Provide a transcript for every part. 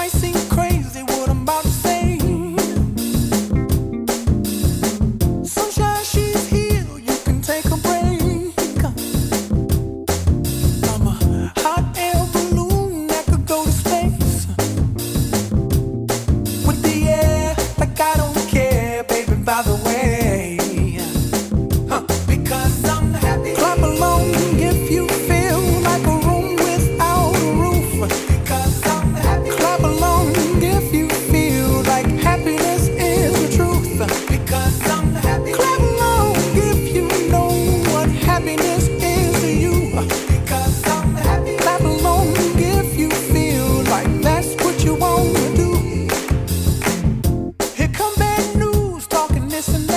might seem crazy what I'm about to say. Sunshine, she's here, you can take a break. I'm a hot air balloon that could go to space. With the air, like I don't care, baby, by the way. Because I'm happy. Clap along if you feel like a room without a roof. Because I'm happy. Clap along if you feel like happiness is the truth. Because I'm happy. Clap along if you know what happiness is to you. Because I'm happy. Clap along if you feel like that's what you want to do. Here come bad news talking this and that.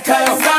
'cause